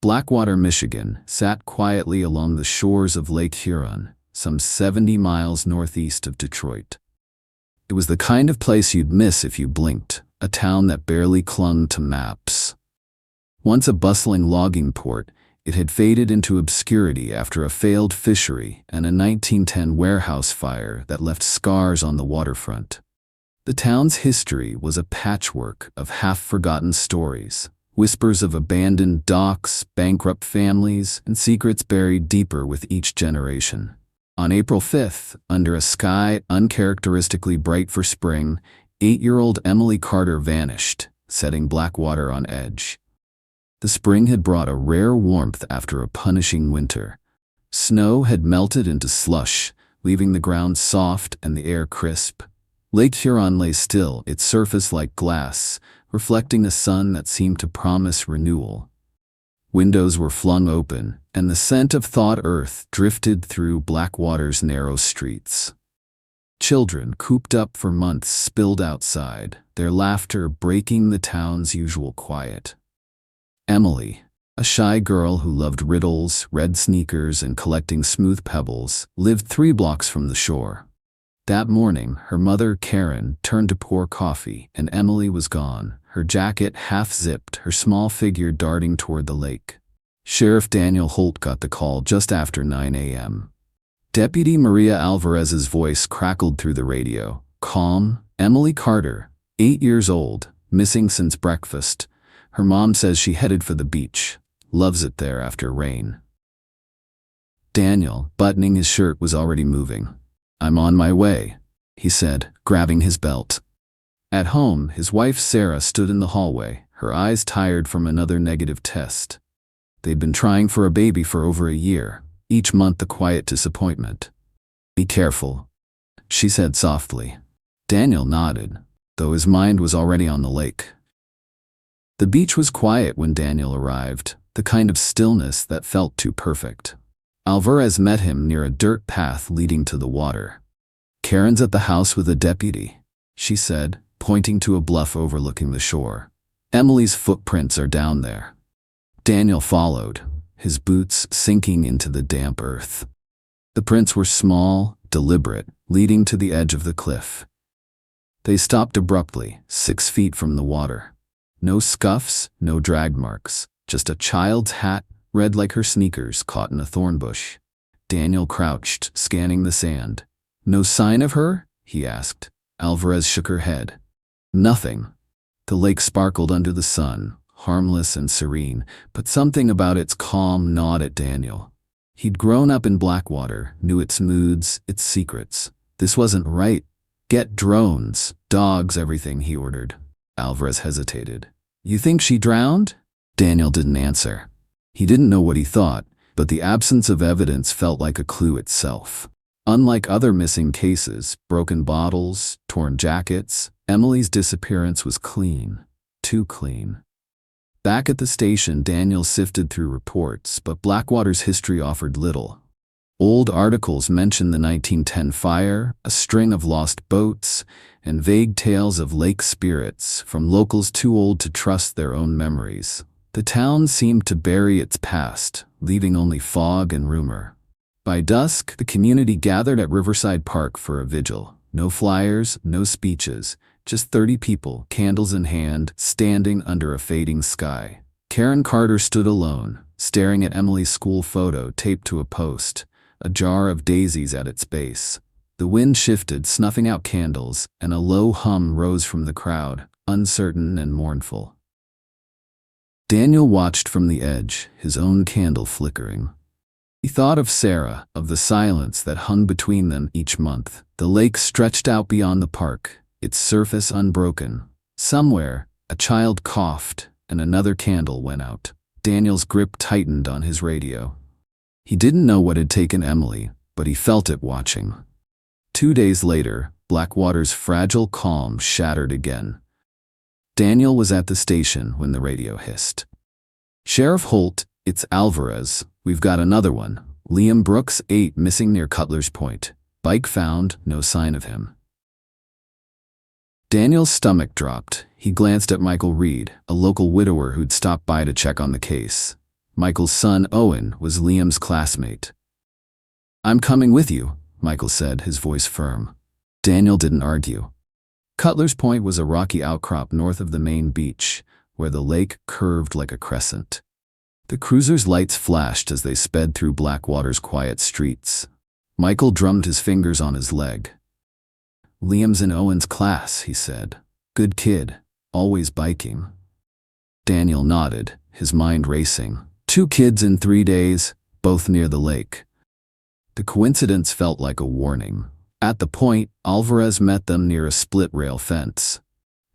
Blackwater, Michigan, sat quietly along the shores of Lake Huron, some 70 miles northeast of Detroit. It was the kind of place you'd miss if you blinked, a town that barely clung to maps. Once a bustling logging port, it had faded into obscurity after a failed fishery and a 1910 warehouse fire that left scars on the waterfront. The town's history was a patchwork of half-forgotten stories, whispers of abandoned docks, bankrupt families, and secrets buried deeper with each generation. On April 5th, under a sky uncharacteristically bright for spring, 8-year-old Emily Carter vanished, setting Blackwater on edge. The spring had brought a rare warmth after a punishing winter. Snow had melted into slush, leaving the ground soft and the air crisp. Lake Huron lay still, its surface like glass, reflecting a sun that seemed to promise renewal. Windows were flung open, and the scent of thawed earth drifted through Blackwater's narrow streets. Children, cooped up for months, spilled outside, their laughter breaking the town's usual quiet. Emily, a shy girl who loved riddles, red sneakers, and collecting smooth pebbles, lived 3 blocks from the shore. That morning, her mother, Karen, turned to pour coffee, and Emily was gone, her jacket half-zipped, her small figure darting toward the lake. Sheriff Daniel Holt got the call just after 9 a.m. Deputy Maria Alvarez's voice crackled through the radio. Calm, Emily Carter, 8 years old, missing since breakfast. Her mom says she headed for the beach. Loves it there after rain. Daniel, buttoning his shirt, was already moving. I'm on my way, he said, grabbing his belt. At home, his wife Sarah stood in the hallway, her eyes tired from another negative test. They'd been trying for a baby for over a year, each month a quiet disappointment. Be careful, she said softly. Daniel nodded, though his mind was already on the lake. The beach was quiet when Daniel arrived, the kind of stillness that felt too perfect. Alvarez met him near a dirt path leading to the water. Karen's at the house with a deputy, she said, pointing to a bluff overlooking the shore. Emily's footprints are down there. Daniel followed, his boots sinking into the damp earth. The prints were small, deliberate, leading to the edge of the cliff. They stopped abruptly, 6 feet from the water. No scuffs, no drag marks, just a child's hat, red like her sneakers, caught in a thorn bush. Daniel crouched, scanning the sand. No sign of her? He asked. Alvarez shook her head. Nothing. The lake sparkled under the sun, harmless and serene, but something about its calm gnawed at Daniel. He'd grown up in Blackwater, knew its moods, its secrets. This wasn't right. Get drones, dogs, everything, he ordered. Alvarez hesitated. You think she drowned? Daniel didn't answer. He didn't know what he thought, but the absence of evidence felt like a clue itself. Unlike other missing cases, broken bottles, torn jackets, Emily's disappearance was clean. Too clean. Back at the station, Daniel sifted through reports, but Blackwater's history offered little. Old articles mentioned the 1910 fire, a string of lost boats, and vague tales of lake spirits from locals too old to trust their own memories. The town seemed to bury its past, leaving only fog and rumor. By dusk, the community gathered at Riverside Park for a vigil. No flyers, no speeches, just 30 people, candles in hand, standing under a fading sky. Karen Carter stood alone, staring at Emily's school photo taped to a post, a jar of daisies at its base. The wind shifted, snuffing out candles, and a low hum rose from the crowd, uncertain and mournful. Daniel watched from the edge, his own candle flickering. He thought of Sarah, of the silence that hung between them each month. The lake stretched out beyond the park, its surface unbroken. Somewhere, a child coughed, and another candle went out. Daniel's grip tightened on his radio. He didn't know what had taken Emily, but he felt it watching. 2 days later, Blackwater's fragile calm shattered again. Daniel was at the station when the radio hissed. Sheriff Holt, it's Alvarez. We've got another one. Liam Brooks, 8, missing near Cutler's Point. Bike found, no sign of him. Daniel's stomach dropped. He glanced at Michael Reed, a local widower who'd stopped by to check on the case. Michael's son, Owen, was Liam's classmate. "I'm coming with you," Michael said, his voice firm. Daniel didn't argue. Cutler's Point was a rocky outcrop north of the main beach, where the lake curved like a crescent. The cruiser's lights flashed as they sped through Blackwater's quiet streets. Michael drummed his fingers on his leg. "Liam's in Owen's class," he said. "Good kid, always biking." Daniel nodded, his mind racing. 2 kids in 3 days, both near the lake. The coincidence felt like a warning. At the point, Alvarez met them near a split-rail fence.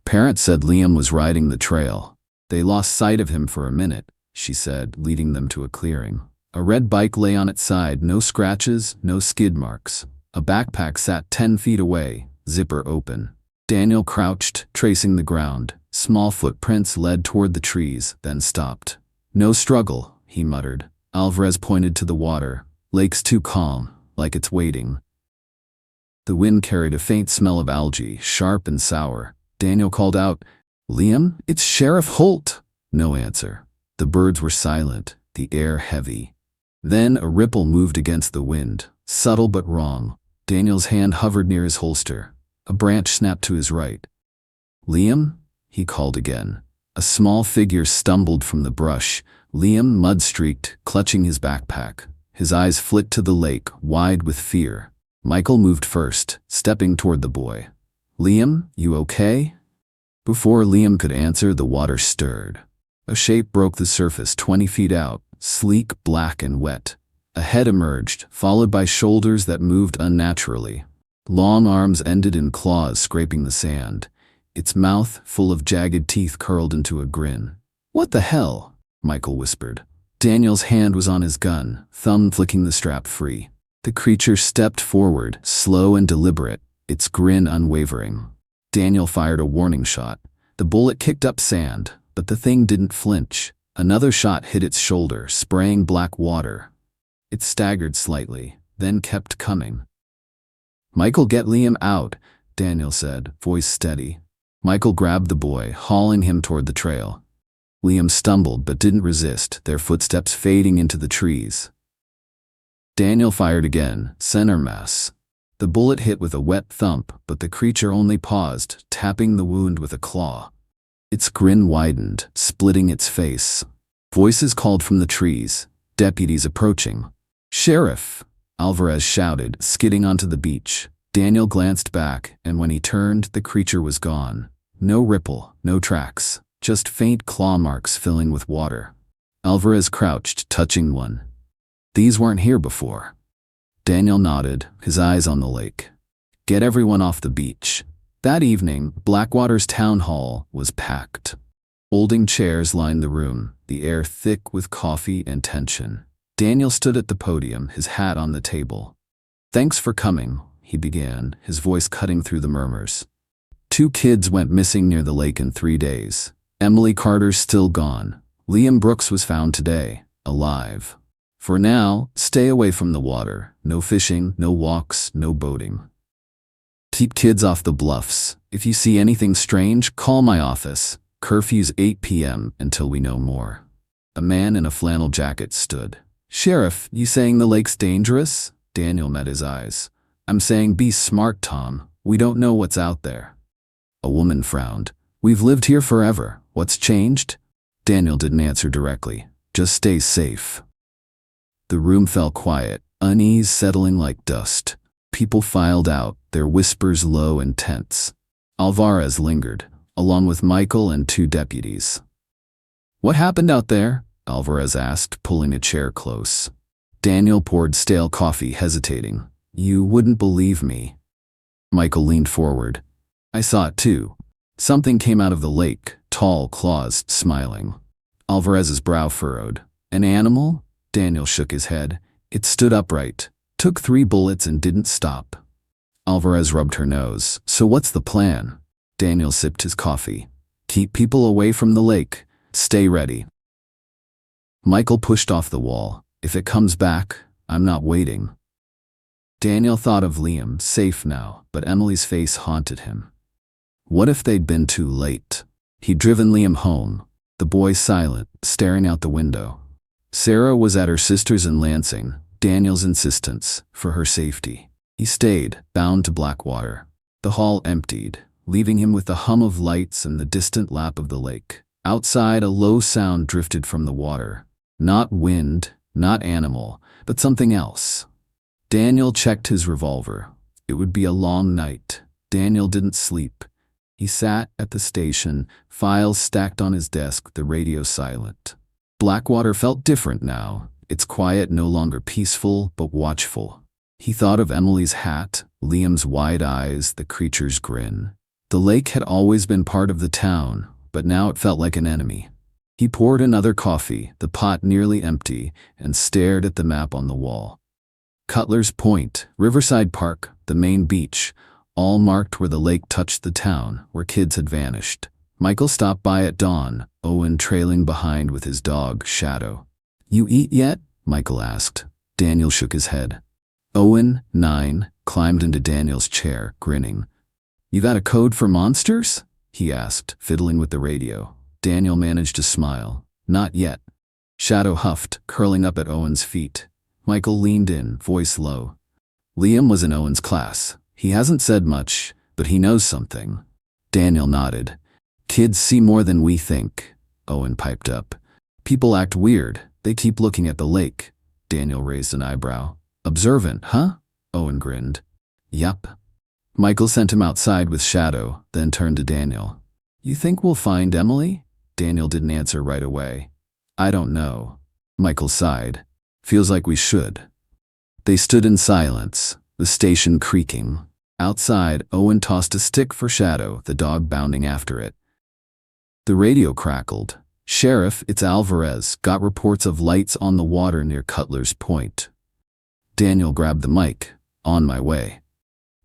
Parents said Liam was riding the trail. "They lost sight of him for a minute," she said, leading them to a clearing. A red bike lay on its side, no scratches, no skid marks. A backpack sat 10 feet away, zipper open. Daniel crouched, tracing the ground. Small footprints led toward the trees, then stopped. "No struggle," he muttered. Alvarez pointed to the water. "Lake's too calm, like it's waiting." The wind carried a faint smell of algae, sharp and sour. Daniel called out, "Liam, it's Sheriff Holt." No answer. The birds were silent, the air heavy. Then a ripple moved against the wind, subtle but wrong. Daniel's hand hovered near his holster. A branch snapped to his right. "Liam?" he called again. A small figure stumbled from the brush. Liam, mud-streaked, clutching his backpack. His eyes flicked to the lake, wide with fear. Michael moved first, stepping toward the boy. "Liam, you okay?" Before Liam could answer, the water stirred. A shape broke the surface 20 feet out, sleek, black, and wet. A head emerged, followed by shoulders that moved unnaturally. Long arms ended in claws scraping the sand. Its mouth, full of jagged teeth, curled into a grin. "What the hell?" Michael whispered. Daniel's hand was on his gun, thumb flicking the strap free. The creature stepped forward, slow and deliberate, its grin unwavering. Daniel fired a warning shot. The bullet kicked up sand, but the thing didn't flinch. Another shot hit its shoulder, spraying black water. It staggered slightly, then kept coming. "Michael, get Liam out," Daniel said, voice steady. Michael grabbed the boy, hauling him toward the trail. Liam stumbled but didn't resist, their footsteps fading into the trees. Daniel fired again, center mass. The bullet hit with a wet thump, but the creature only paused, tapping the wound with a claw. Its grin widened, splitting its face. Voices called from the trees, deputies approaching. "Sheriff!" Alvarez shouted, skidding onto the beach. Daniel glanced back, and when he turned, the creature was gone. No ripple, no tracks, just faint claw marks filling with water. Alvarez crouched, touching one. "These weren't here before." Daniel nodded, his eyes on the lake. "Get everyone off the beach." That evening, Blackwater's town hall was packed. Folding chairs lined the room, the air thick with coffee and tension. Daniel stood at the podium, his hat on the table. "Thanks for coming," he began, his voice cutting through the murmurs. 2 kids went missing near the lake in 3 days. Emily Carter's still gone. Liam Brooks was found today, alive. For now, stay away from the water. No fishing, no walks, no boating. Keep kids off the bluffs. If you see anything strange, call my office. Curfew's 8 p.m. until we know more. A man in a flannel jacket stood. "Sheriff, you saying the lake's dangerous?" Daniel met his eyes. "I'm saying be smart, Tom. We don't know what's out there." A woman frowned. "We've lived here forever. What's changed?" Daniel didn't answer directly. "Just stay safe." The room fell quiet, unease settling like dust. People filed out, their whispers low and tense. Alvarez lingered, along with Michael and 2 deputies. "What happened out there?" Alvarez asked, pulling a chair close. Daniel poured stale coffee, hesitating. "You wouldn't believe me." Michael leaned forward. "I saw it too. Something came out of the lake, tall, claws, smiling." Alvarez's brow furrowed. "An animal?" Daniel shook his head. "It stood upright, took 3 bullets and didn't stop." Alvarez rubbed her nose. "So what's the plan?" Daniel sipped his coffee. "Keep people away from the lake. Stay ready." Michael pushed off the wall. "If it comes back, I'm not waiting." Daniel thought of Liam, safe now, but Emily's face haunted him. What if they'd been too late? He'd driven Liam home, the boy silent, staring out the window. Sarah was at her sister's in Lansing, Daniel's insistence, for her safety. He stayed, bound to Blackwater. The hall emptied, leaving him with the hum of lights and the distant lap of the lake. Outside, a low sound drifted from the water. Not wind, not animal, but something else. Daniel checked his revolver. It would be a long night. Daniel didn't sleep. He sat at the station, files stacked on his desk, the radio silent. Blackwater felt different now, its quiet no longer peaceful but watchful. He thought of Emily's hat, Liam's wide eyes, the creature's grin. The lake had always been part of the town, but now it felt like an enemy. He poured another coffee, the pot nearly empty, and stared at the map on the wall. Cutler's Point, Riverside Park, the main beach, all marked where the lake touched the town, where kids had vanished. Michael stopped by at dawn, Owen trailing behind with his dog, Shadow. "You eat yet?" Michael asked. Daniel shook his head. Owen, 9, climbed into Daniel's chair, grinning. "You got a code for monsters?" he asked, fiddling with the radio. Daniel managed to smile. "Not yet." Shadow huffed, curling up at Owen's feet. Michael leaned in, voice low. "Liam was in Owen's class. He hasn't said much, but he knows something." Daniel nodded. "Kids see more than we think," Owen piped up. "People act weird. They keep looking at the lake." Daniel raised an eyebrow. "Observant, huh?" Owen grinned. "Yup." Michael sent him outside with Shadow, then turned to Daniel. "You think we'll find Emily?" Daniel didn't answer right away. "I don't know." Michael sighed. "Feels like we should." They stood in silence, the station creaking. Outside, Owen tossed a stick for Shadow, the dog bounding after it. The radio crackled. "Sheriff, it's Alvarez. Got reports of lights on the water near Cutler's Point." Daniel grabbed the mic. "On my way."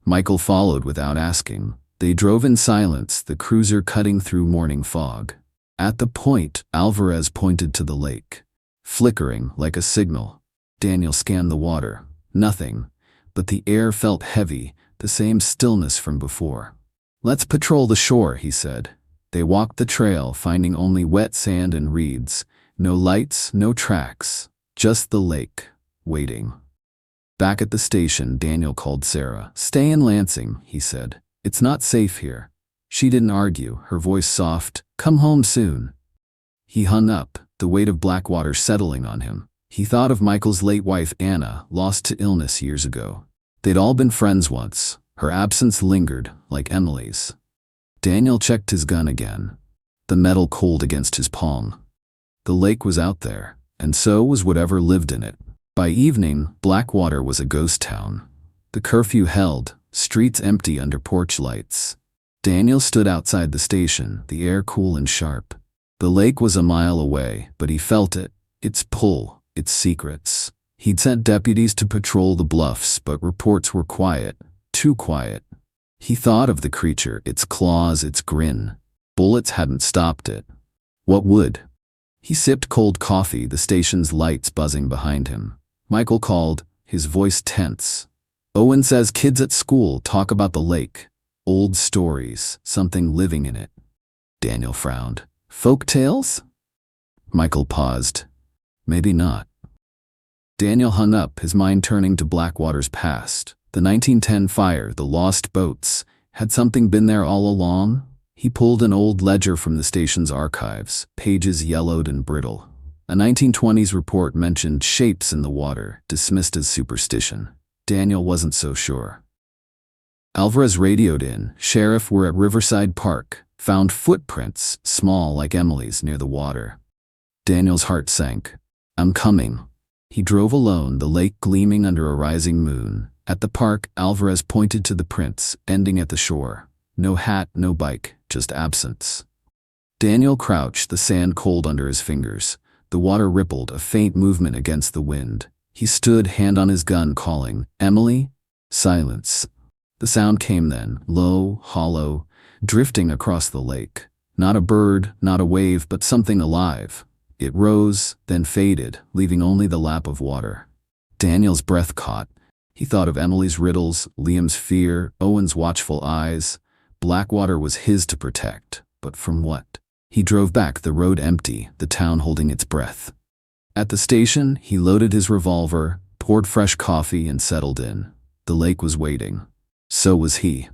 Michael followed without asking. They drove in silence, the cruiser cutting through morning fog. At the point, Alvarez pointed to the lake, flickering like a signal. Daniel scanned the water. Nothing, but the air felt heavy, the same stillness from before. "Let's patrol the shore," he said. They walked the trail, finding only wet sand and reeds. No lights, no tracks, just the lake, waiting. Back at the station, Daniel called Sarah. "Stay in Lansing," he said. "It's not safe here." She didn't argue, her voice soft. "Come home soon." He hung up, the weight of Blackwater settling on him. He thought of Michael's late wife Anna, lost to illness years ago. They'd all been friends once. Her absence lingered, like Emily's. Daniel checked his gun again, the metal cold against his palm. The lake was out there, and so was whatever lived in it. By evening, Blackwater was a ghost town. The curfew held, streets empty under porch lights. Daniel stood outside the station, the air cool and sharp. The lake was a mile away, but he felt it, its pull, its secrets. He'd sent deputies to patrol the bluffs, but reports were quiet, too quiet. He thought of the creature, its claws, its grin. Bullets hadn't stopped it. What would? He sipped cold coffee, the station's lights buzzing behind him. Michael called, his voice tense. "Owen says kids at school talk about the lake. Old stories, something living in it." Daniel frowned. "Folk tales?" Michael paused. "Maybe not." Daniel hung up, his mind turning to Blackwater's past. The 1910 fire, the lost boats. Had something been there all along? He pulled an old ledger from the station's archives, pages yellowed and brittle. A 1920s report mentioned shapes in the water, dismissed as superstition. Daniel wasn't so sure. Alvarez radioed in. "Sheriff, we're at Riverside Park. Found footprints, small like Emily's, near the water." Daniel's heart sank. "I'm coming." He drove alone, the lake gleaming under a rising moon. At the park, Alvarez pointed to the prints, ending at the shore. No hat, no bike, just absence. Daniel crouched, the sand cold under his fingers. The water rippled, a faint movement against the wind. He stood, hand on his gun, calling, "Emily?" Silence. The sound came then, low, hollow, drifting across the lake. Not a bird, not a wave, but something alive. It rose, then faded, leaving only the lap of water. Daniel's breath caught. He thought of Emily's riddles, Liam's fear, Owen's watchful eyes. Blackwater was his to protect, but from what? He drove back, the road empty, the town holding its breath. At the station, he loaded his revolver, poured fresh coffee, and settled in. The lake was waiting. So was he.